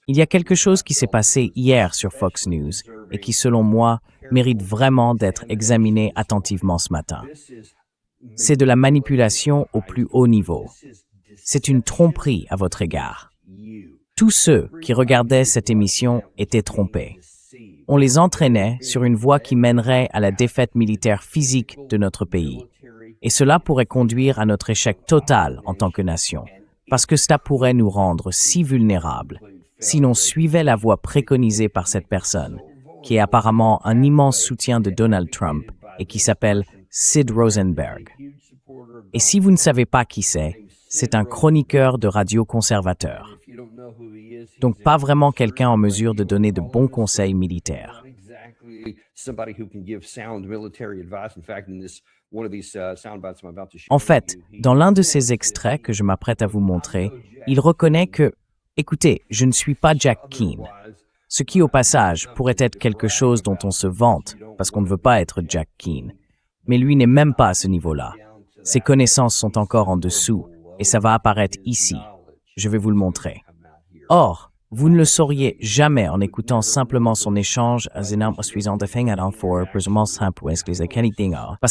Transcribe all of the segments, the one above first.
Il y a quelque chose qui s'est passé hier sur Fox News et qui, selon moi, mérite vraiment d'être examiné attentivement ce matin. C'est de la manipulation au plus haut niveau. C'est une tromperie à votre égard. Tous ceux qui regardaient cette émission étaient trompés. On les entraînait sur une voie qui mènerait à la défaite militaire physique de notre pays. Et cela pourrait conduire à notre échec total en tant que nation, parce que cela pourrait nous rendre si vulnérables si l'on suivait la voie préconisée par cette personne, qui est apparemment un immense soutien de Donald Trump et qui s'appelle Sid Rosenberg. Et si vous ne savez pas qui c'est un chroniqueur de radio conservateur. Donc pas vraiment quelqu'un en mesure de donner de bons conseils militaires. En fait, dans l'un de ces extraits que je m'apprête à vous montrer, il reconnaît que, écoutez, je ne suis pas Jack Keane. Ce qui, au passage, pourrait être quelque chose dont on se vante, parce qu'on ne veut pas être Jack Keane. Mais lui n'est même pas à ce niveau-là. Ses connaissances sont encore en dessous, et ça va apparaître ici. Je vais vous le montrer. Or, vous ne le sauriez jamais en écoutant simplement son échange parce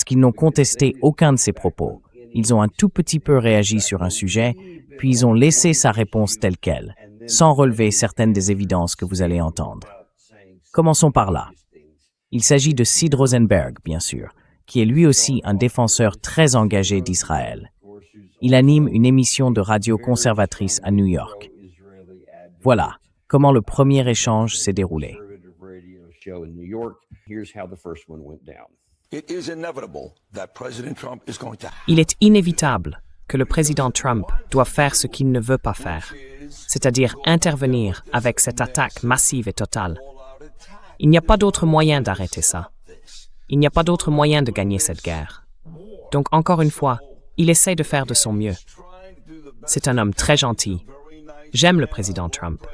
qu'ils n'ont contesté aucun de ses propos. Ils ont un tout petit peu réagi sur un sujet, puis ils ont laissé sa réponse telle qu'elle, sans relever certaines des évidences que vous allez entendre. Commençons par là. Il s'agit de Sid Rosenberg, bien sûr, qui est lui aussi un défenseur très engagé d'Israël. Il anime une émission de radio conservatrice à New York. Voilà comment le premier échange s'est déroulé. Il est inévitable que le président Trump doit faire ce qu'il ne veut pas faire, c'est-à-dire intervenir avec cette attaque massive et totale. Il n'y a pas d'autre moyen d'arrêter ça. Il n'y a pas d'autre moyen de gagner cette guerre. Donc, encore une fois, il essaie de faire de son mieux. C'est un homme très gentil. J'aime le président Trump.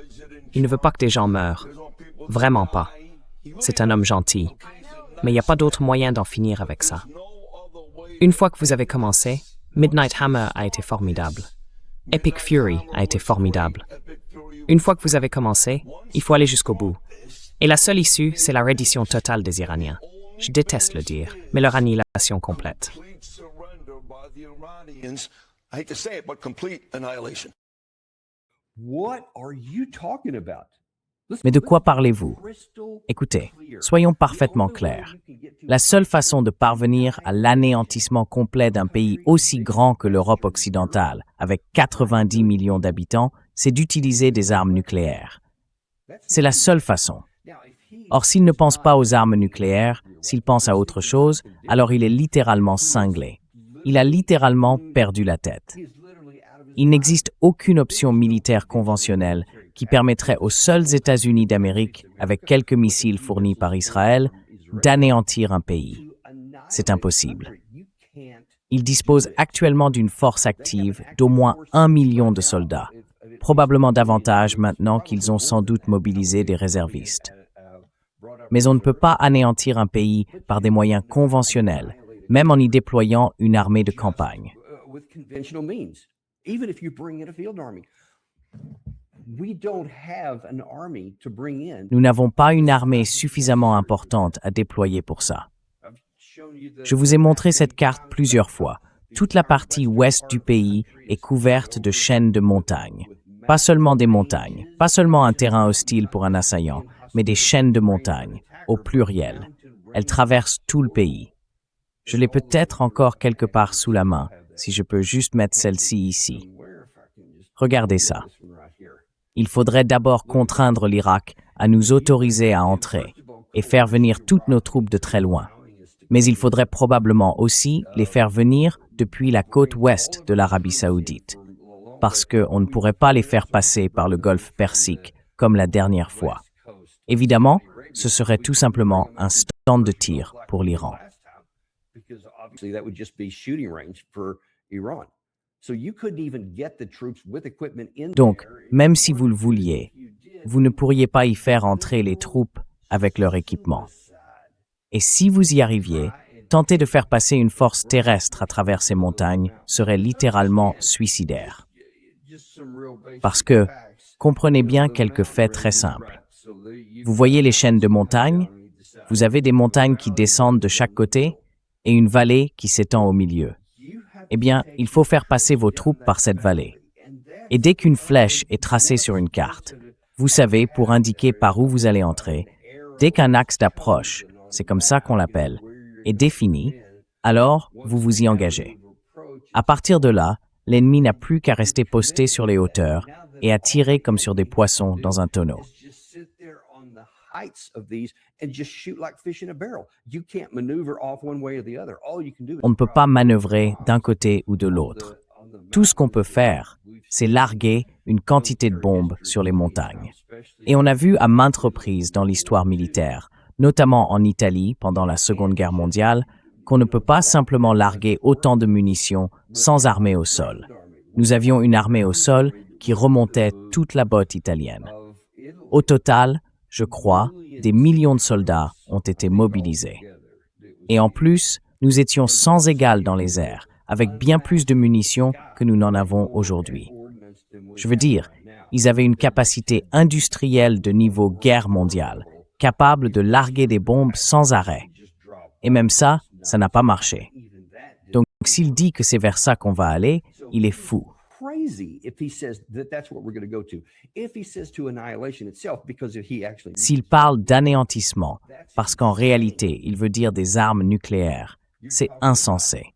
Il ne veut pas que des gens meurent. Vraiment pas. C'est un homme gentil. Mais il n'y a pas d'autre moyen d'en finir avec ça. Une fois que vous avez commencé, Midnight Hammer a été formidable. Epic Fury a été formidable. Une fois que vous avez commencé, il faut aller jusqu'au bout. Et la seule issue, c'est la reddition totale des Iraniens. Je déteste le dire, mais leur annihilation complète. Mais de quoi parlez-vous? Écoutez, soyons parfaitement clairs. La seule façon de parvenir à l'anéantissement complet d'un pays aussi grand que l'Europe occidentale, avec 90 millions d'habitants, c'est d'utiliser des armes nucléaires. C'est la seule façon. Or, s'il ne pense pas aux armes nucléaires, s'il pense à autre chose, alors il est littéralement cinglé. Il a littéralement perdu la tête. Il n'existe aucune option militaire conventionnelle qui permettrait aux seuls États-Unis d'Amérique, avec quelques missiles fournis par Israël, d'anéantir un pays. C'est impossible. Il dispose actuellement d'une force active d'au moins 1 million de soldats, probablement davantage maintenant qu'ils ont sans doute mobilisé des réservistes. Mais on ne peut pas anéantir un pays par des moyens conventionnels, même en y déployant une armée de campagne. Nous n'avons pas une armée suffisamment importante à déployer pour ça. Je vous ai montré cette carte plusieurs fois. Toute la partie ouest du pays est couverte de chaînes de montagnes. Pas seulement des montagnes, pas seulement un terrain hostile pour un assaillant, mais des chaînes de montagnes, au pluriel. Elles traversent tout le pays. Je l'ai peut-être encore quelque part sous la main, si je peux juste mettre celle-ci ici. Regardez ça. Il faudrait d'abord contraindre l'Irak à nous autoriser à entrer et faire venir toutes nos troupes de très loin. Mais il faudrait probablement aussi les faire venir depuis la côte ouest de l'Arabie saoudite, parce qu'on ne pourrait pas les faire passer par le golfe Persique comme la dernière fois. Évidemment, ce serait tout simplement un stand de tir pour l'Iran. Donc, même si vous le vouliez, vous ne pourriez pas y faire entrer les troupes avec leur équipement. Et si vous y arriviez, tenter de faire passer une force terrestre à travers ces montagnes serait littéralement suicidaire. Parce que, comprenez bien quelques faits très simples. Vous voyez les chaînes de montagnes? Vous avez des montagnes qui descendent de chaque côté et une vallée qui s'étend au milieu. Eh bien, il faut faire passer vos troupes par cette vallée. Et dès qu'une flèche est tracée sur une carte, vous savez, pour indiquer par où vous allez entrer, dès qu'un axe d'approche, c'est comme ça qu'on l'appelle, est défini, alors vous vous y engagez. À partir de là, l'ennemi n'a plus qu'à rester posté sur les hauteurs et à tirer comme sur des poissons dans un tonneau. On ne peut pas manœuvrer d'un côté ou de l'autre. Tout ce qu'on peut faire, c'est larguer une quantité de bombes sur les montagnes. Et on a vu à maintes reprises dans l'histoire militaire, notamment en Italie pendant la Seconde Guerre mondiale, qu'on ne peut pas simplement larguer autant de munitions sans armée au sol. Nous avions une armée au sol qui remontait toute la botte italienne. Au total, je crois, des millions de soldats ont été mobilisés. Et en plus, nous étions sans égal dans les airs, avec bien plus de munitions que nous n'en avons aujourd'hui. Je veux dire, ils avaient une capacité industrielle de niveau guerre mondiale, capable de larguer des bombes sans arrêt. Et même ça n'a pas marché. Donc, s'il dit que c'est vers ça qu'on va aller, il est fou. S'il parle d'anéantissement, parce qu'en réalité, il veut dire des armes nucléaires, c'est insensé.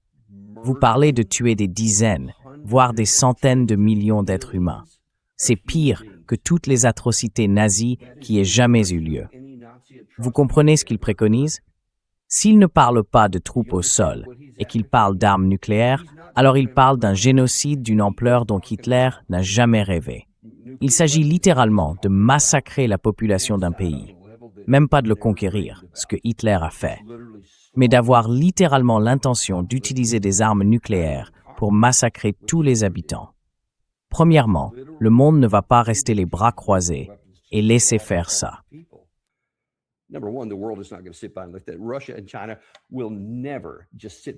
Vous parlez de tuer des dizaines, voire des centaines de millions d'êtres humains. C'est pire que toutes les atrocités nazies qui aient jamais eu lieu. Vous comprenez ce qu'il préconise? S'il ne parle pas de troupes au sol et qu'il parle d'armes nucléaires, alors il parle d'un génocide d'une ampleur dont Hitler n'a jamais rêvé. Il s'agit littéralement de massacrer la population d'un pays, même pas de le conquérir, ce que Hitler a fait, mais d'avoir littéralement l'intention d'utiliser des armes nucléaires pour massacrer tous les habitants. Premièrement, le monde ne va pas rester les bras croisés et laisser faire ça.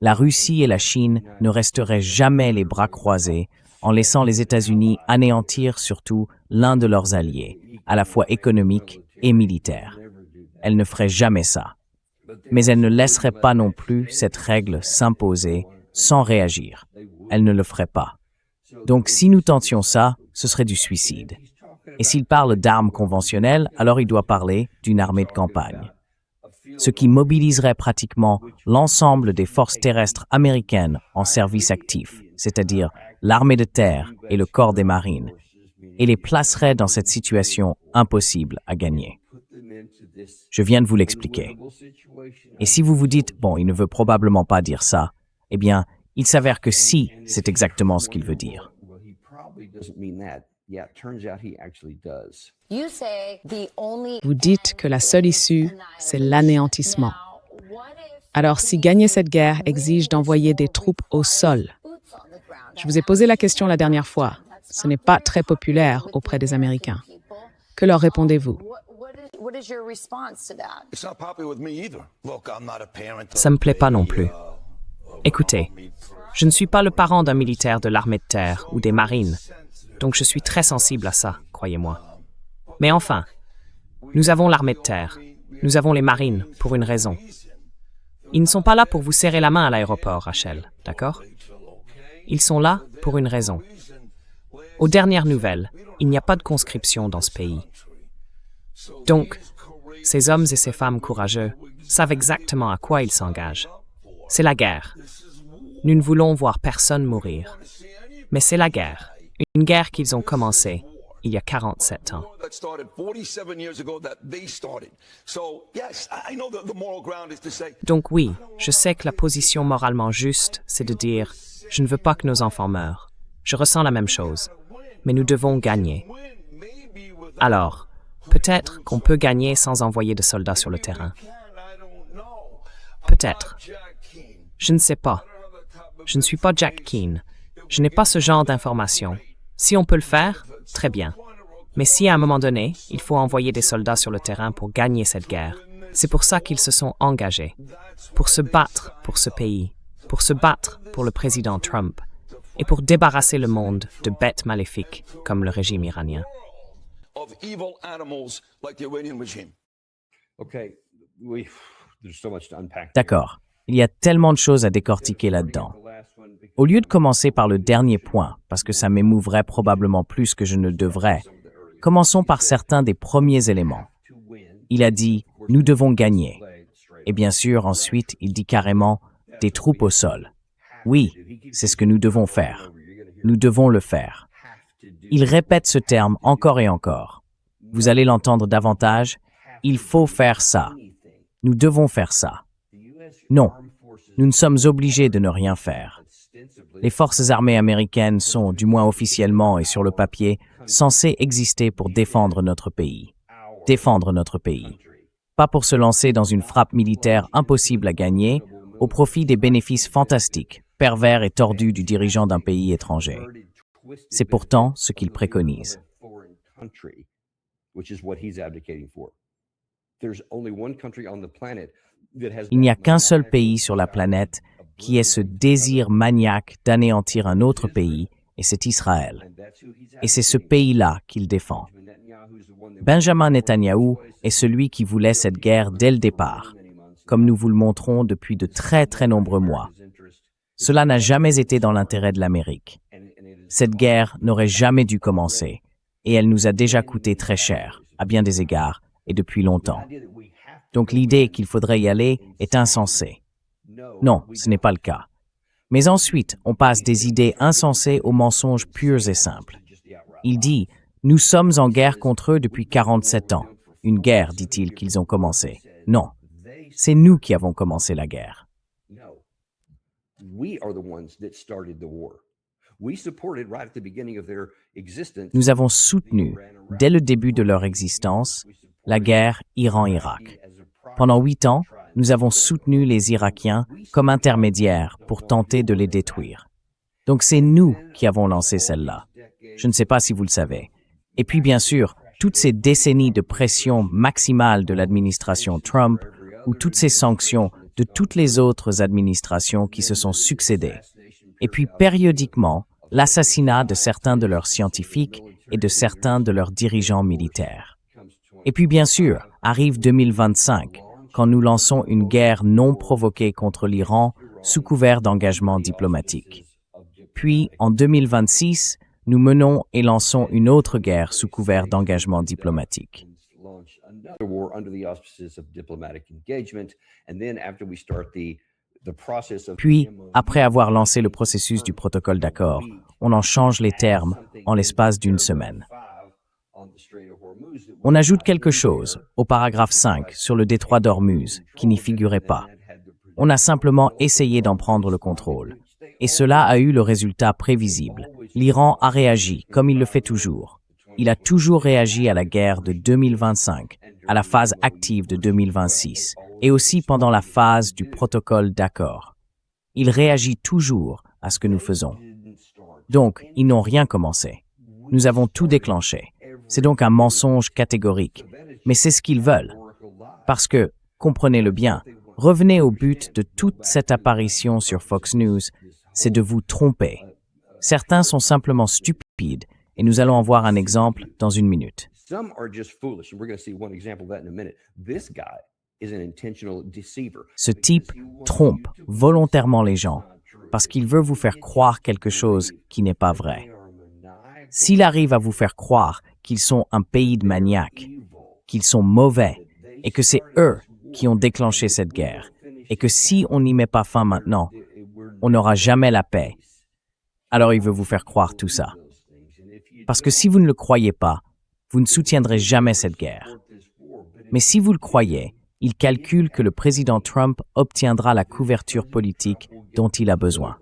La Russie et la Chine ne resteraient jamais les bras croisés en laissant les États-Unis anéantir surtout l'un de leurs alliés, à la fois économique et militaire. Elles ne feraient jamais ça. Mais elles ne laisseraient pas non plus cette règle s'imposer sans réagir. Elles ne le feraient pas. Donc si nous tentions ça, ce serait du suicide. Et s'il parle d'armes conventionnelles, alors il doit parler d'une armée de campagne. Ce qui mobiliserait pratiquement l'ensemble des forces terrestres américaines en service actif, c'est-à-dire l'armée de terre et le corps des marines, et les placerait dans cette situation impossible à gagner. Je viens de vous l'expliquer. Et si vous vous dites, bon, il ne veut probablement pas dire ça, eh bien, il s'avère que si, c'est exactement ce qu'il veut dire. Vous dites que la seule issue, c'est l'anéantissement. Alors, si gagner cette guerre exige d'envoyer des troupes au sol, je vous ai posé la question la dernière fois. Ce n'est pas très populaire auprès des Américains. Que leur répondez-vous? Ça me plaît pas non plus. Écoutez, je ne suis pas le parent d'un militaire de l'armée de terre ou des marines, donc je suis très sensible à ça, croyez-moi. Mais enfin, nous avons l'armée de terre, nous avons les marines pour une raison. Ils ne sont pas là pour vous serrer la main à l'aéroport, Rachel, d'accord? Ils sont là pour une raison. Aux dernières nouvelles, il n'y a pas de conscription dans ce pays. Donc, ces hommes et ces femmes courageux savent exactement à quoi ils s'engagent. C'est la guerre. Nous ne voulons voir personne mourir. Mais c'est la guerre. Une guerre qu'ils ont commencée il y a 47 ans. Donc oui, je sais que la position moralement juste, c'est de dire « Je ne veux pas que nos enfants meurent. Je ressens la même chose. Mais nous devons gagner. » Alors, peut-être qu'on peut gagner sans envoyer de soldats sur le terrain. Peut-être. Je ne sais pas. Je ne suis pas Jack Keane. Je n'ai pas ce genre d'informations. Si on peut le faire, très bien. Mais si à un moment donné, il faut envoyer des soldats sur le terrain pour gagner cette guerre, c'est pour ça qu'ils se sont engagés. Pour se battre pour ce pays. Pour se battre pour le président Trump. et pour débarrasser le monde de bêtes maléfiques comme le régime iranien. Of evil animals like the Iranian regime. Okay, there's so much to unpack. D'accord, il y a tellement de choses à décortiquer là-dedans. Au lieu de commencer par le dernier point, parce que ça m'émouverait probablement plus que je ne devrais, commençons par certains des premiers éléments. Il a dit « nous devons gagner ». Et bien sûr, ensuite, il dit carrément « des troupes au sol ». Oui, c'est ce que nous devons faire. Nous devons le faire. Il répète ce terme encore et encore. Vous allez l'entendre davantage. Il faut faire ça. Nous devons faire ça. Non, nous ne sommes obligés de ne rien faire. Les forces armées américaines sont, du moins officiellement et sur le papier, censées exister pour défendre notre pays. Défendre notre pays. Pas pour se lancer dans une frappe militaire impossible à gagner, au profit des bénéfices fantastiques, pervers et tordus du dirigeant d'un pays étranger. C'est pourtant ce qu'il préconise. Il n'y a qu'un seul pays sur la planète qui ait ce désir maniaque d'anéantir un autre pays, et c'est Israël. Et c'est ce pays-là qu'il défend. Benjamin Netanyahou est celui qui voulait cette guerre dès le départ, comme nous vous le montrons depuis de très très nombreux mois. Cela n'a jamais été dans l'intérêt de l'Amérique. Cette guerre n'aurait jamais dû commencer, et elle nous a déjà coûté très cher, à bien des égards, et depuis longtemps. Donc l'idée qu'il faudrait y aller est insensée. Non, ce n'est pas le cas. Mais ensuite, on passe des idées insensées aux mensonges purs et simples. Il dit « Nous sommes en guerre contre eux depuis 47 ans. Une guerre, dit-il, qu'ils ont commencé. Non, c'est nous qui avons commencé la guerre. » Nous avons soutenu, dès le début de leur existence, la guerre Iran-Irak. Pendant 8 ans, nous avons soutenu les Irakiens comme intermédiaires pour tenter de les détruire. Donc c'est nous qui avons lancé celle-là. Je ne sais pas si vous le savez. Et puis bien sûr, toutes ces décennies de pression maximale de l'administration Trump ou toutes ces sanctions de toutes les autres administrations qui se sont succédées. Et puis périodiquement, l'assassinat de certains de leurs scientifiques et de certains de leurs dirigeants militaires. Et puis bien sûr, arrive 2025, quand nous lançons une guerre non provoquée contre l'Iran sous couvert d'engagement diplomatique. Puis, en 2026, nous menons et lançons une autre guerre sous couvert d'engagement diplomatique. Puis, après avoir lancé le processus du protocole d'accord, on en change les termes en l'espace d'une semaine. On ajoute quelque chose au paragraphe 5 sur le détroit d'Ormuz, qui n'y figurait pas. On a simplement essayé d'en prendre le contrôle. Et cela a eu le résultat prévisible. L'Iran a réagi, comme il le fait toujours. Il a toujours réagi à la guerre de 2025, à la phase active de 2026, et aussi pendant la phase du protocole d'accord. Il réagit toujours à ce que nous faisons. Donc, ils n'ont rien commencé. Nous avons tout déclenché. C'est donc un mensonge catégorique. Mais c'est ce qu'ils veulent. Parce que, comprenez-le bien, revenez au but de toute cette apparition sur Fox News, c'est de vous tromper. Certains sont simplement stupides, et nous allons en voir un exemple dans une minute. Ce type trompe volontairement les gens, parce qu'il veut vous faire croire quelque chose qui n'est pas vrai. S'il arrive à vous faire croire qu'ils sont un pays de maniaques, qu'ils sont mauvais, et que c'est eux qui ont déclenché cette guerre, et que si on n'y met pas fin maintenant, on n'aura jamais la paix, alors il veut vous faire croire tout ça. Parce que si vous ne le croyez pas, vous ne soutiendrez jamais cette guerre. Mais si vous le croyez, il calcule que le président Trump obtiendra la couverture politique dont il a besoin.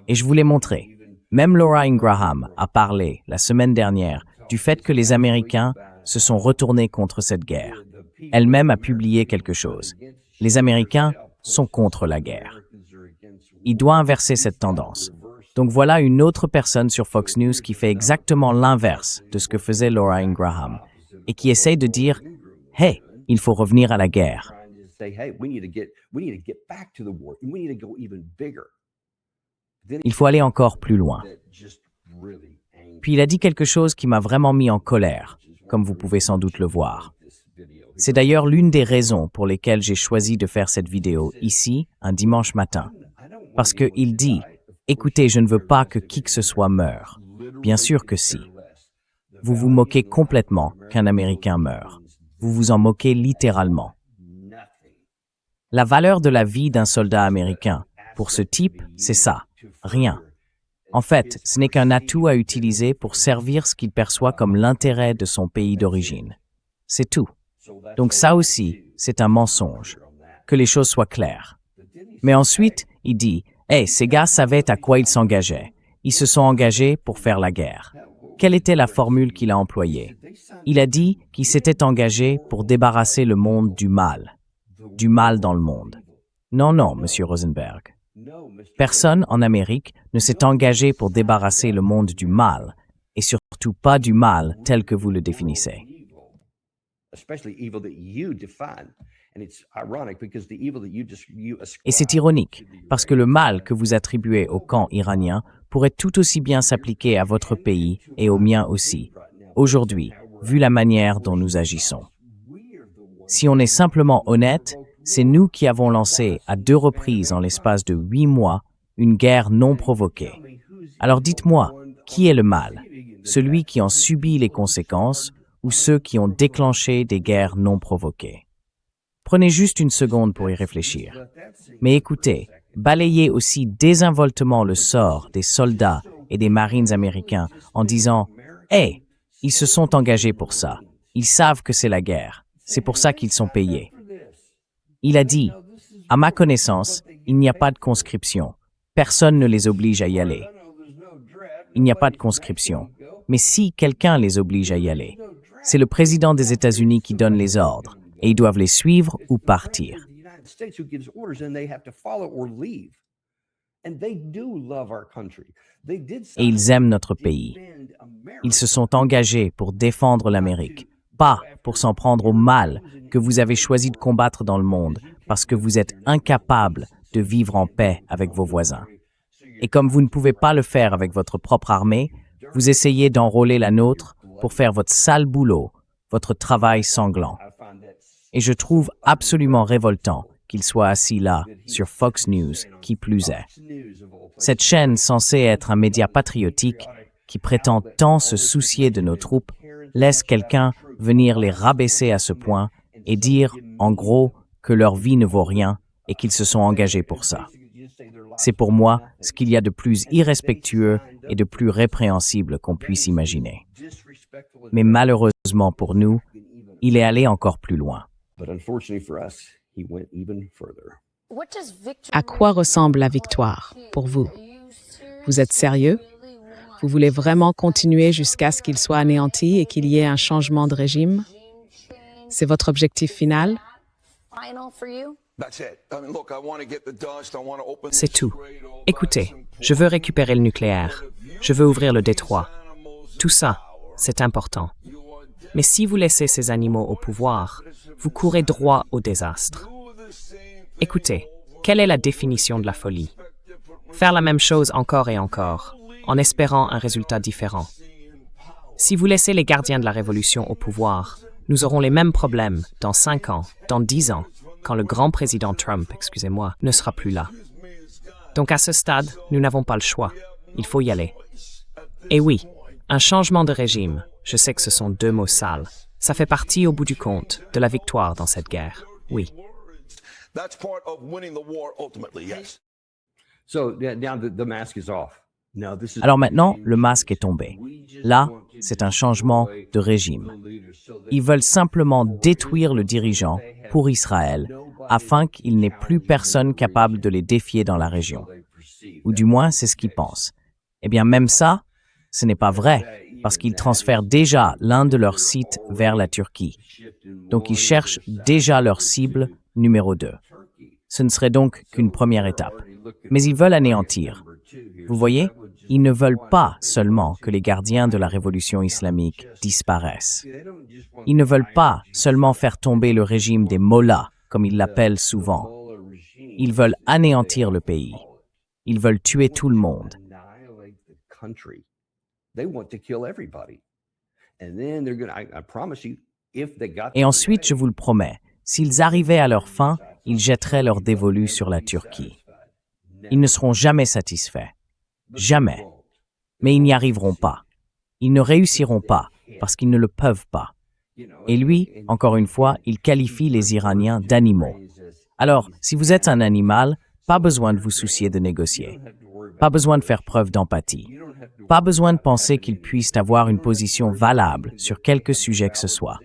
Et je vous l'ai montré. Même Laura Ingraham a parlé, la semaine dernière, du fait que les Américains se sont retournés contre cette guerre. Elle-même a publié quelque chose. Les Américains sont contre la guerre. Il doit inverser cette tendance. Donc voilà une autre personne sur Fox News qui fait exactement l'inverse de ce que faisait Laura Ingraham et qui essaye de dire « Hey, il faut revenir à la guerre ». Il faut aller encore plus loin. Puis il a dit quelque chose qui m'a vraiment mis en colère, comme vous pouvez sans doute le voir. C'est d'ailleurs l'une des raisons pour lesquelles j'ai choisi de faire cette vidéo ici, un dimanche matin. Parce qu'il dit, écoutez, je ne veux pas que qui que ce soit meure. Bien sûr que si. Vous vous moquez complètement qu'un Américain meure. Vous vous en moquez littéralement. La valeur de la vie d'un soldat américain, pour ce type, c'est ça, rien. En fait, ce n'est qu'un atout à utiliser pour servir ce qu'il perçoit comme l'intérêt de son pays d'origine. C'est tout. Donc ça aussi, c'est un mensonge. Que les choses soient claires. Mais ensuite, il dit, « Hey, ces gars savaient à quoi ils s'engageaient. Ils se sont engagés pour faire la guerre. » Quelle était la formule qu'il a employée? Il a dit qu'il s'était engagé pour débarrasser le monde du mal. Du mal dans le monde. Non, non, Monsieur Rosenberg. Personne en Amérique ne s'est engagé pour débarrasser le monde du mal, et surtout pas du mal tel que vous le définissez. Et c'est ironique, parce que le mal que vous attribuez au camp iranien pourrait tout aussi bien s'appliquer à votre pays et au mien aussi, aujourd'hui, vu la manière dont nous agissons. Si on est simplement honnête, c'est nous qui avons lancé à 2 reprises en l'espace de 8 mois une guerre non provoquée. Alors dites-moi, qui est le mal? Celui qui en subit les conséquences ou ceux qui ont déclenché des guerres non provoquées? Prenez juste une seconde pour y réfléchir. Mais écoutez, balayez aussi désinvoltement le sort des soldats et des marines américains en disant « Hey, ils se sont engagés pour ça. Ils savent que c'est la guerre. C'est pour ça qu'ils sont payés. » Il a dit « À ma connaissance, il n'y a pas de conscription. Personne ne les oblige à y aller. » Il n'y a pas de conscription. Mais si quelqu'un les oblige à y aller, c'est le président des États-Unis qui donne les ordres, et ils doivent les suivre ou partir. Et ils aiment notre pays. Ils se sont engagés pour défendre l'Amérique, pas pour s'en prendre au mal que vous avez choisi de combattre dans le monde, parce que vous êtes incapable de vivre en paix avec vos voisins. Et comme vous ne pouvez pas le faire avec votre propre armée, vous essayez d'enrôler la nôtre pour faire votre sale boulot, votre travail sanglant. Et je trouve absolument révoltant qu'il soit assis là, sur Fox News, qui plus est. Cette chaîne censée être un média patriotique, qui prétend tant se soucier de nos troupes, laisse quelqu'un venir les rabaisser à ce point et dire, en gros, que leur vie ne vaut rien et qu'ils se sont engagés pour ça. C'est pour moi ce qu'il y a de plus irrespectueux et de plus répréhensible qu'on puisse imaginer. Mais malheureusement pour nous, il est allé encore plus loin. À quoi ressemble la victoire pour vous? Vous êtes sérieux? Vous voulez vraiment continuer jusqu'à ce qu'il soit anéanti et qu'il y ait un changement de régime? C'est votre objectif final? C'est tout. Écoutez, je veux récupérer le nucléaire. Je veux ouvrir le détroit. Tout ça, c'est important. Mais si vous laissez ces animaux au pouvoir, vous courez droit au désastre. Écoutez, quelle est la définition de la folie? Faire la même chose encore et encore, en espérant un résultat différent. Si vous laissez les gardiens de la Révolution au pouvoir, nous aurons les mêmes problèmes dans 5 ans, dans 10 ans, quand le grand président Trump, ne sera plus là. Donc à ce stade, nous n'avons pas le choix. Il faut y aller. Et oui, un changement de régime, je sais que ce sont 2 mots sales, ça fait partie, au bout du compte, de la victoire dans cette guerre. Oui. Alors maintenant, le masque est tombé. Là, c'est un changement de régime. Ils veulent simplement détruire le dirigeant pour Israël, afin qu'il n'ait plus personne capable de les défier dans la région. Ou du moins, c'est ce qu'ils pensent. Eh bien, même ça, ce n'est pas vrai, parce qu'ils transfèrent déjà l'un de leurs sites vers la Turquie. Donc, ils cherchent déjà leur cible numéro 2. Ce ne serait donc qu'une première étape. Mais ils veulent anéantir. Vous voyez, ils ne veulent pas seulement que les gardiens de la révolution islamique disparaissent. Ils ne veulent pas seulement faire tomber le régime des mollahs, comme ils l'appellent souvent. Ils veulent anéantir le pays. Ils veulent tuer tout le monde. annihilate the country. They want to kill everybody. And then they're going to, I promise you, if they got Et ensuite, je vous le promets, s'ils arrivaient à leur fin, ils jetteraient leur dévolu sur la Turquie. Ils ne seront jamais satisfaits. Jamais. Mais ils n'y arriveront pas. Ils ne réussiront pas parce qu'ils ne le peuvent pas. Et lui, encore une fois, il qualifie les Iraniens d'animaux. Alors, si vous êtes un animal, pas besoin de vous soucier de négocier. Pas besoin de faire preuve d'empathie. Pas besoin de penser qu'ils puissent avoir une position valable sur quelque sujet que ce soit.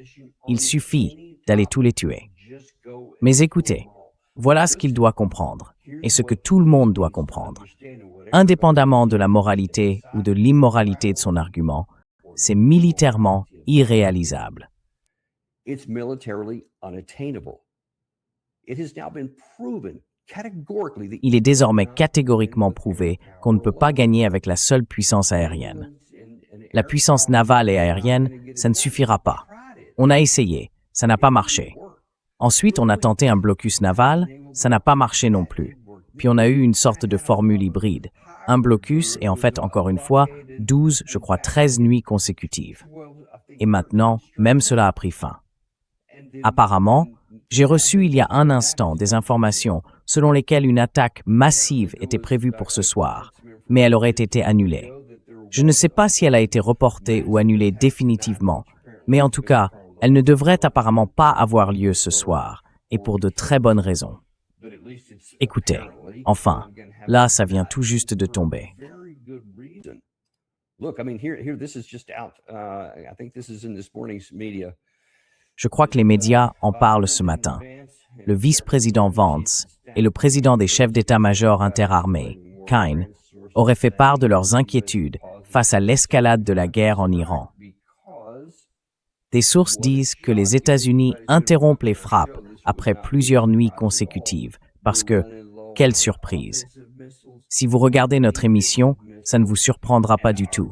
Il suffit d'aller tous les tuer. Mais écoutez, voilà ce qu'il doit comprendre, et ce que tout le monde doit comprendre. Indépendamment de la moralité ou de l'immoralité de son argument, c'est militairement irréalisable. it's militarily unattainable. It has now been proven categorically that Il est désormais catégoriquement prouvé qu'on ne peut pas gagner avec la seule puissance aérienne. La puissance navale et aérienne, ça ne suffira pas. On a essayé, ça n'a pas marché. Ensuite, on a tenté un blocus naval, ça n'a pas marché non plus. Puis on a eu une sorte de formule hybride. Un blocus et en fait, encore une fois, 12, je crois 13 nuits consécutives. Et maintenant, même cela a pris fin. Apparemment, j'ai reçu il y a un instant des informations selon lesquelles une attaque massive était prévue pour ce soir, mais elle aurait été annulée. Je ne sais pas si elle a été reportée ou annulée définitivement, mais en tout cas, elle ne devrait apparemment pas avoir lieu ce soir, et pour de très bonnes raisons. Écoutez, enfin, là, ça vient tout juste de tomber. very good reason. Look, I mean, here, this is just out. I think this is in this morning's media. Je crois que les médias en parlent ce matin. Le vice-président Vance et le président des chefs d'état-major interarmés, Kine, auraient fait part de leurs inquiétudes face à l'escalade de la guerre en Iran. Des sources disent que les États-Unis interrompent les frappes après plusieurs nuits consécutives, parce que, quelle surprise! Si vous regardez notre émission, ça ne vous surprendra pas du tout.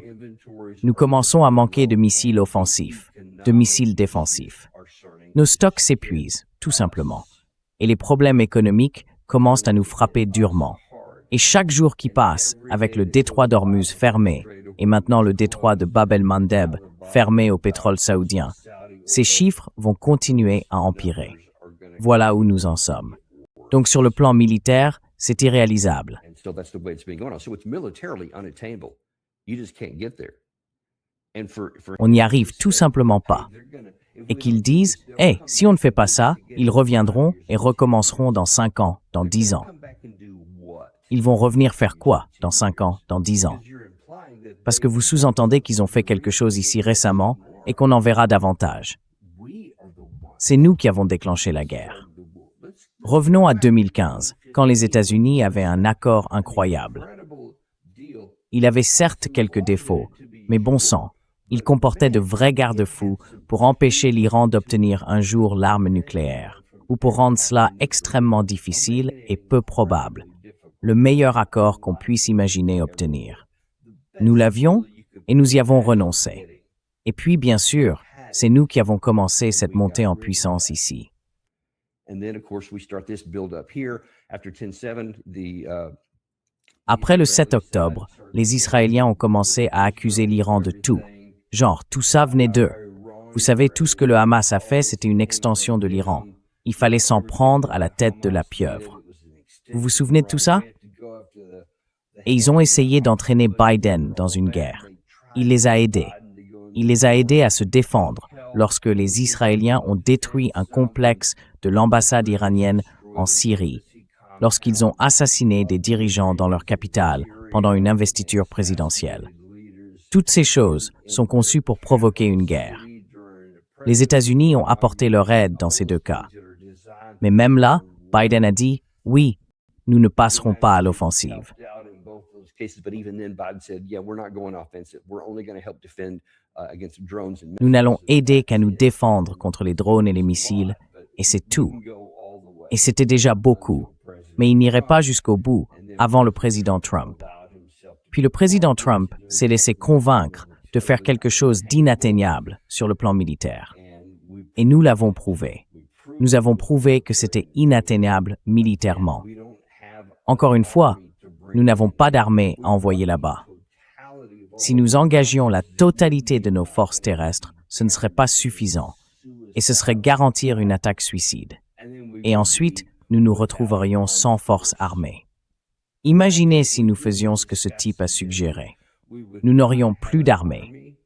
Nous commençons à manquer de missiles offensifs, de missiles défensifs. Nos stocks s'épuisent, tout simplement. Et les problèmes économiques commencent à nous frapper durement. Et chaque jour qui passe, avec le détroit d'Ormuz fermé, et maintenant le détroit de Bab el-Mandeb fermé au pétrole saoudien, ces chiffres vont continuer à empirer. Voilà où nous en sommes. Donc sur le plan militaire, c'est irréalisable. And so that's the way it's been going on. So it's militarily unattainable. You just can't get there. And for On n'y arrive tout simplement pas. Et qu'ils disent, « Hey, si on ne fait pas ça, ils reviendront et recommenceront dans 5 ans, dans 10 ans. » Ils vont revenir faire quoi dans 5 ans, dans 10 ans? Parce que vous sous-entendez qu'ils ont fait quelque chose ici récemment et qu'on en verra davantage. C'est nous qui avons déclenché la guerre. Revenons à 2015, quand les États-Unis avaient un accord incroyable. Il avait certes quelques défauts, mais bon sang, il comportait de vrais garde-fous pour empêcher l'Iran d'obtenir un jour l'arme nucléaire, ou pour rendre cela extrêmement difficile et peu probable, le meilleur accord qu'on puisse imaginer obtenir. Nous l'avions et nous y avons renoncé. Et puis, bien sûr, c'est nous qui avons commencé cette montée en puissance ici. And then, of course, we start this build up here. After 10/7, Après le 7 octobre, les Israéliens ont commencé à accuser l'Iran de tout. Genre, tout ça venait d'eux. Vous savez, tout ce que le Hamas a fait, c'était une extension de l'Iran. Il fallait s'en prendre à la tête de la pieuvre. Vous vous souvenez de tout ça? Et ils ont essayé d'entraîner Biden dans une guerre. Il les a aidés. Il les a aidés à se défendre lorsque les Israéliens ont détruit un complexe de l'ambassade iranienne en Syrie, lorsqu'ils ont assassiné des dirigeants dans leur capitale pendant une investiture présidentielle. Toutes ces choses sont conçues pour provoquer une guerre. Les États-Unis ont apporté leur aide dans ces deux cas. Mais même là, Biden a dit « Oui, nous ne passerons pas à l'offensive ». Nous n'allons aider qu'à nous défendre contre les drones et les missiles, et c'est tout. Et c'était déjà beaucoup, mais il n'irait pas jusqu'au bout avant le président Trump. Puis le président Trump s'est laissé convaincre de faire quelque chose d'inatteignable sur le plan militaire. Et nous l'avons prouvé. Nous avons prouvé que c'était inatteignable militairement. Encore une fois, nous n'avons pas d'armée à envoyer là-bas. Si nous engagions la totalité de nos forces terrestres, ce ne serait pas suffisant, et ce serait garantir une attaque suicide. Et ensuite, nous nous retrouverions sans force armée. Imaginez si nous faisions ce que ce type a suggéré. Nous n'aurions plus d'armée.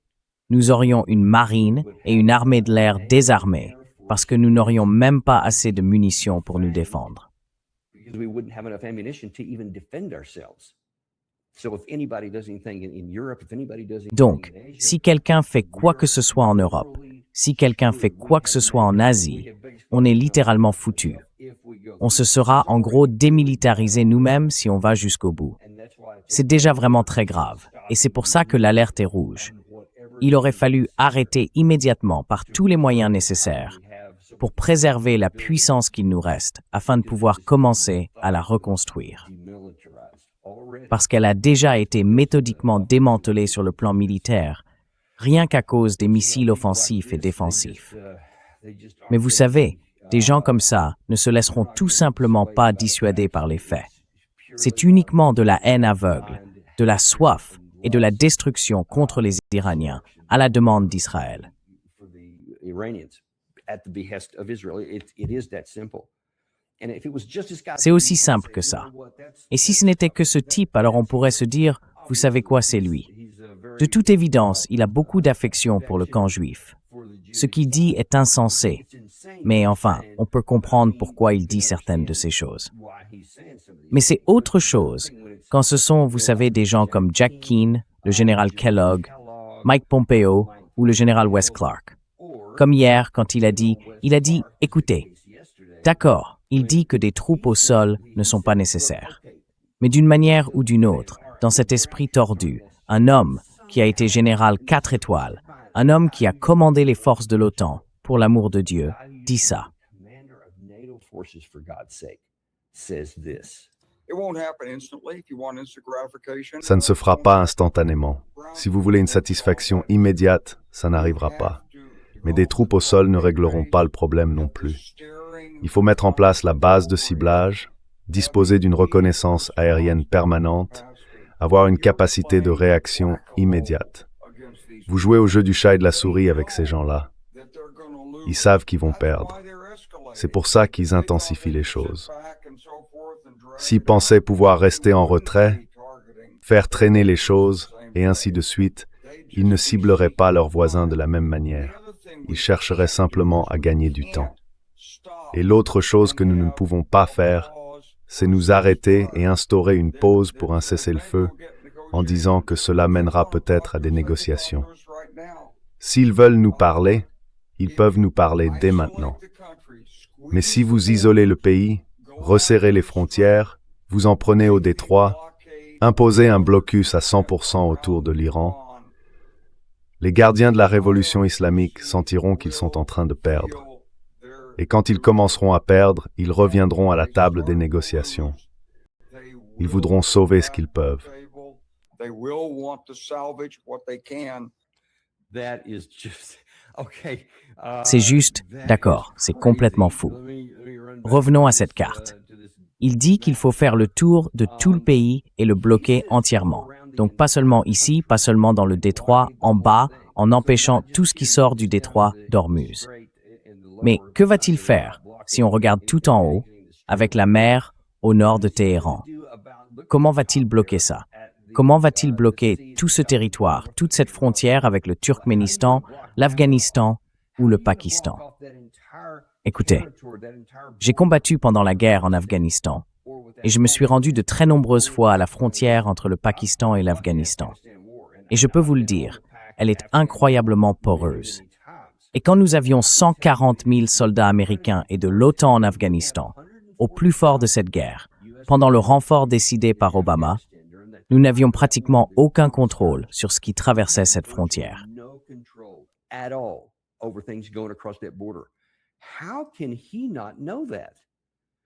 Nous aurions une marine et une armée de l'air désarmées, parce que nous n'aurions même pas assez de munitions pour nous défendre. Donc, si quelqu'un fait quoi que ce soit en Europe, si quelqu'un fait quoi que ce soit en Asie, on est littéralement foutu. On se sera en gros démilitarisé nous-mêmes si on va jusqu'au bout. C'est déjà vraiment très grave, et c'est pour ça que l'alerte est rouge. Il aurait fallu arrêter immédiatement par tous les moyens nécessaires pour préserver la puissance qu'il nous reste afin de pouvoir commencer à la reconstruire. Parce qu'elle a déjà été méthodiquement démantelée sur le plan militaire, rien qu'à cause des missiles offensifs et défensifs. Mais vous savez, des gens comme ça ne se laisseront tout simplement pas dissuader par les faits. C'est uniquement de la haine aveugle, de la soif et de la destruction contre les Iraniens à la demande d'Israël. C'est aussi simple que ça. Et si ce n'était que ce type, alors on pourrait se dire, vous savez quoi, c'est lui. De toute évidence, il a beaucoup d'affection pour le camp juif. Ce qu'il dit est insensé. Mais enfin, on peut comprendre pourquoi il dit certaines de ces choses. Mais c'est autre chose quand ce sont, vous savez, des gens comme Jack Keane, le général Kellogg, Mike Pompeo ou le général Wes Clark. Comme hier, quand il a dit, écoutez, d'accord, il dit que des troupes au sol ne sont pas nécessaires. Mais d'une manière ou d'une autre, dans cet esprit tordu, un homme qui a été général 4 étoiles, un homme qui a commandé les forces de l'OTAN, pour l'amour de Dieu, dit ça. Ça ne se fera pas instantanément. Si vous voulez une satisfaction immédiate, ça n'arrivera pas. Mais des troupes au sol ne régleront pas le problème non plus. Il faut mettre en place la base de ciblage, disposer d'une reconnaissance aérienne permanente, avoir une capacité de réaction immédiate. Vous jouez au jeu du chat et de la souris avec ces gens-là. Ils savent qu'ils vont perdre. C'est pour ça qu'ils intensifient les choses. S'ils pensaient pouvoir rester en retrait, faire traîner les choses, et ainsi de suite, ils ne cibleraient pas leurs voisins de la même manière. Ils chercheraient simplement à gagner du temps. Et l'autre chose que nous ne pouvons pas faire, c'est nous arrêter et instaurer une pause pour un cessez-le-feu en disant que cela mènera peut-être à des négociations. S'ils veulent nous parler, ils peuvent nous parler dès maintenant. Mais si vous isolez le pays, resserrez les frontières, vous en prenez au détroit, imposez un blocus à 100% autour de l'Iran, les gardiens de la révolution islamique sentiront qu'ils sont en train de perdre. Et quand ils commenceront à perdre, ils reviendront à la table des négociations. Ils voudront sauver ce qu'ils peuvent. C'est juste, d'accord, c'est complètement fou. Revenons à cette carte. Il dit qu'il faut faire le tour de tout le pays et le bloquer entièrement. Donc pas seulement ici, pas seulement dans le détroit, en bas, en empêchant tout ce qui sort du détroit d'Ormuz. Mais que va-t-il faire si on regarde tout en haut, avec la mer au nord de Téhéran? Comment va-t-il bloquer ça? Comment va-t-il bloquer tout ce territoire, toute cette frontière avec le Turkménistan, l'Afghanistan ou le Pakistan? Écoutez, j'ai combattu pendant la guerre en Afghanistan et je me suis rendu de très nombreuses fois à la frontière entre le Pakistan et l'Afghanistan. Et je peux vous le dire, elle est incroyablement poreuse. Et quand nous avions 140 000 soldats américains et de l'OTAN en Afghanistan, au plus fort de cette guerre, pendant le renfort décidé par Obama, nous n'avions pratiquement aucun contrôle sur ce qui traversait cette frontière.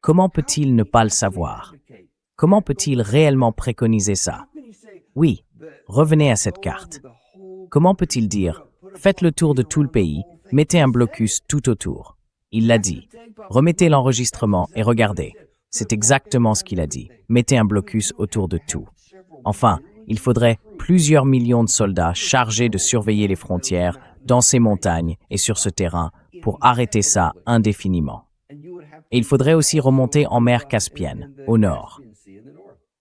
Comment peut-il ne pas le savoir? Comment peut-il réellement préconiser ça? Oui, revenez à cette carte. Comment peut-il dire « Faites le tour de tout le pays, mettez un blocus tout autour ». Il l'a dit. Remettez l'enregistrement et regardez. C'est exactement ce qu'il a dit. Mettez un blocus autour de tout. Enfin, il faudrait plusieurs millions de soldats chargés de surveiller les frontières dans ces montagnes et sur ce terrain pour arrêter ça indéfiniment. Et il faudrait aussi remonter en mer Caspienne, au nord.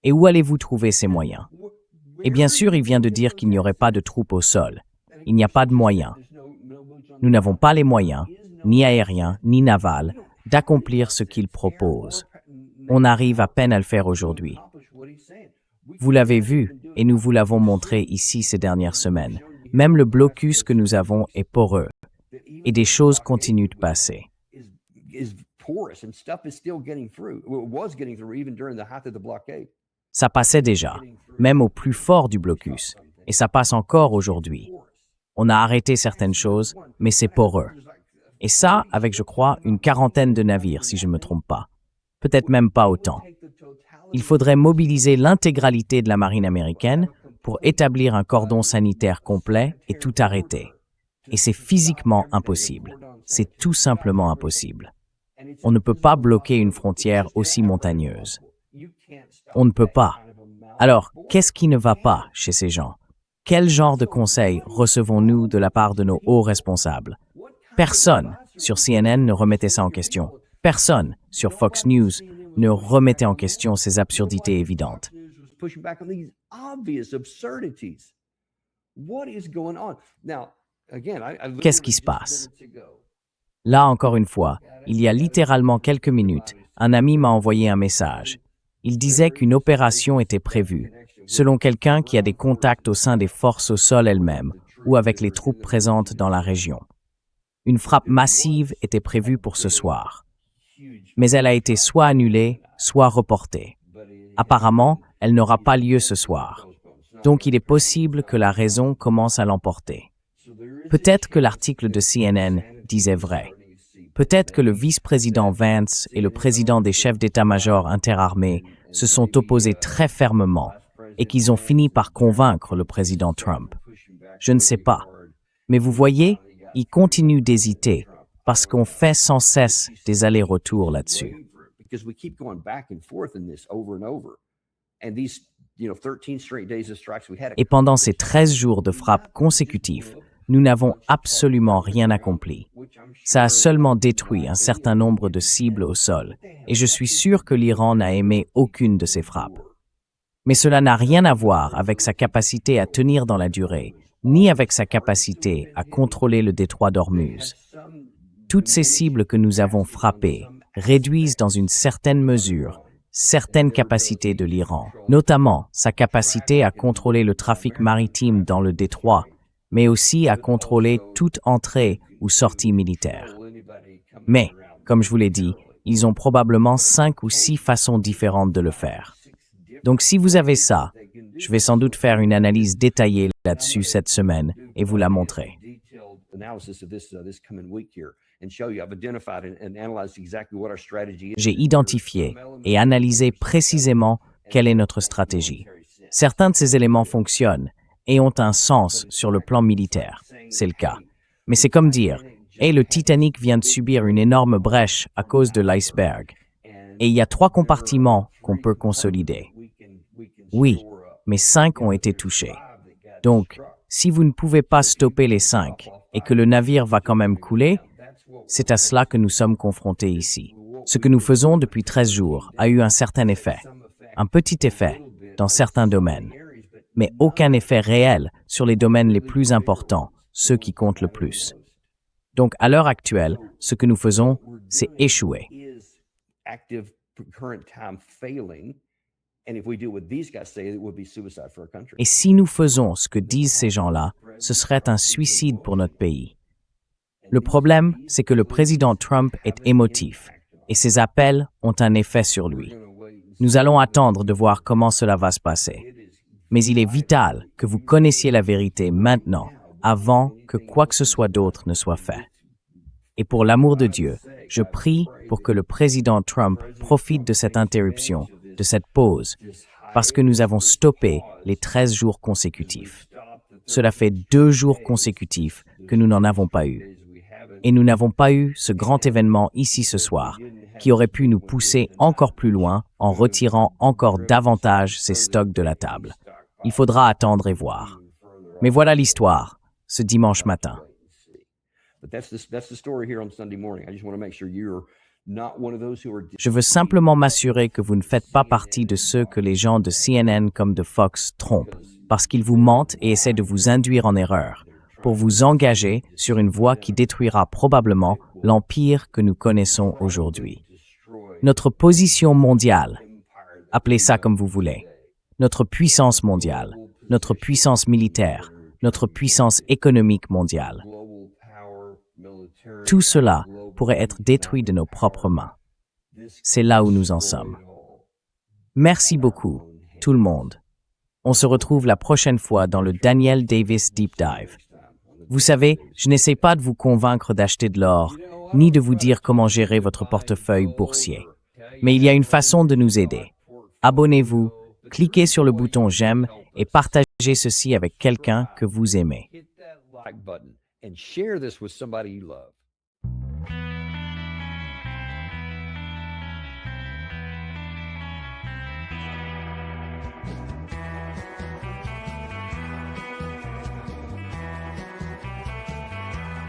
Et où allez-vous trouver ces moyens? Et bien sûr, il vient de dire qu'il n'y aurait pas de troupes au sol. Il n'y a pas de moyens. Nous n'avons pas les moyens, ni aériens, ni navals, d'accomplir ce qu'il propose. On arrive à peine à le faire aujourd'hui. Vous l'avez vu, et nous vous l'avons montré ici ces dernières semaines. Même le blocus que nous avons est poreux. Et des choses continuent de passer. Ça passait déjà, même au plus fort du blocus, et ça passe encore aujourd'hui. On a arrêté certaines choses, mais c'est poreux. Et ça, avec, je crois, une quarantaine de navires, si je ne me trompe pas. Peut-être même pas autant. Il faudrait mobiliser l'intégralité de la marine américaine pour établir un cordon sanitaire complet et tout arrêter. Et c'est physiquement impossible. C'est tout simplement impossible. On ne peut pas bloquer une frontière aussi montagneuse. On ne peut pas. Alors, qu'est-ce qui ne va pas chez ces gens? Quel genre de conseils recevons-nous de la part de nos hauts responsables? Personne sur CNN ne remettait ça en question. Personne sur Fox News ne remettait en question ces absurdités évidentes. Qu'est-ce qui se passe? Là, encore une fois, il y a littéralement quelques minutes, un ami m'a envoyé un message. Il disait qu'une opération était prévue, selon quelqu'un qui a des contacts au sein des forces au sol elles-mêmes ou avec les troupes présentes dans la région. Une frappe massive était prévue pour ce soir. Mais elle a été soit annulée, soit reportée. Apparemment, elle n'aura pas lieu ce soir. Donc il est possible que la raison commence à l'emporter. Peut-être que l'article de CNN disait vrai. Peut-être que le vice-président Vance et le président des chefs d'état-major interarmés se sont opposés très fermement et qu'ils ont fini par convaincre le président Trump. Je ne sais pas. Mais vous voyez, il continue d'hésiter parce qu'on fait sans cesse des allers-retours là-dessus. Et pendant ces 13 jours de frappes consécutifs, nous n'avons absolument rien accompli. Ça a seulement détruit un certain nombre de cibles au sol, et je suis sûr que l'Iran n'a aimé aucune de ces frappes. Mais cela n'a rien à voir avec sa capacité à tenir dans la durée, ni avec sa capacité à contrôler le détroit d'Ormuz. Toutes ces cibles que nous avons frappées réduisent dans une certaine mesure certaines capacités de l'Iran, notamment sa capacité à contrôler le trafic maritime dans le détroit, mais aussi à contrôler toute entrée ou sortie militaire. Mais, comme je vous l'ai dit, ils ont probablement 5 ou 6 façons différentes de le faire. Donc si vous avez ça, je vais sans doute faire une analyse détaillée là-dessus cette semaine et vous la montrer. J'ai identifié et analysé précisément quelle est notre stratégie. Certains de ces éléments fonctionnent et ont un sens sur le plan militaire. C'est le cas. Mais c'est comme dire, le Titanic vient de subir une énorme brèche à cause de l'iceberg. Et il y a 3 compartiments qu'on peut consolider. Oui, mais 5 ont été touchés. Donc, si vous ne pouvez pas stopper les 5 et que le navire va quand même couler, c'est à cela que nous sommes confrontés ici. Ce que nous faisons depuis 13 jours a eu un certain effet, un petit effet dans certains domaines, mais aucun effet réel sur les domaines les plus importants, ceux qui comptent le plus. Donc, à l'heure actuelle, ce que nous faisons, c'est échouer. Et si nous faisons ce que disent ces gens-là, ce serait un suicide pour notre pays. Le problème, c'est que le président Trump est émotif et ses appels ont un effet sur lui. Nous allons attendre de voir comment cela va se passer. Mais il est vital que vous connaissiez la vérité maintenant, avant que quoi que ce soit d'autre ne soit fait. Et pour l'amour de Dieu, je prie pour que le président Trump profite de cette interruption, de cette pause, parce que nous avons stoppé les 13 jours consécutifs. Cela fait 2 jours consécutifs que nous n'en avons pas eu. Et nous n'avons pas eu ce grand événement ici ce soir, qui aurait pu nous pousser encore plus loin en retirant encore davantage ces stocks de la table. Il faudra attendre et voir. Mais voilà l'histoire, ce dimanche matin. Je veux simplement m'assurer que vous ne faites pas partie de ceux que les gens de CNN comme de Fox trompent, parce qu'ils vous mentent et essaient de vous induire en erreur, pour vous engager sur une voie qui détruira probablement l'empire que nous connaissons aujourd'hui. Notre position mondiale, appelez ça comme vous voulez, notre puissance mondiale, notre puissance militaire, notre puissance économique mondiale. Tout cela pourrait être détruit de nos propres mains. C'est là où nous en sommes. Merci beaucoup, tout le monde. On se retrouve la prochaine fois dans le Daniel Davis Deep Dive. Vous savez, je n'essaie pas de vous convaincre d'acheter de l'or, ni de vous dire comment gérer votre portefeuille boursier. Mais il y a une façon de nous aider. Abonnez-vous, cliquez sur le bouton j'aime et partagez ceci avec quelqu'un que vous aimez. Hit that like button and share this with somebody you love.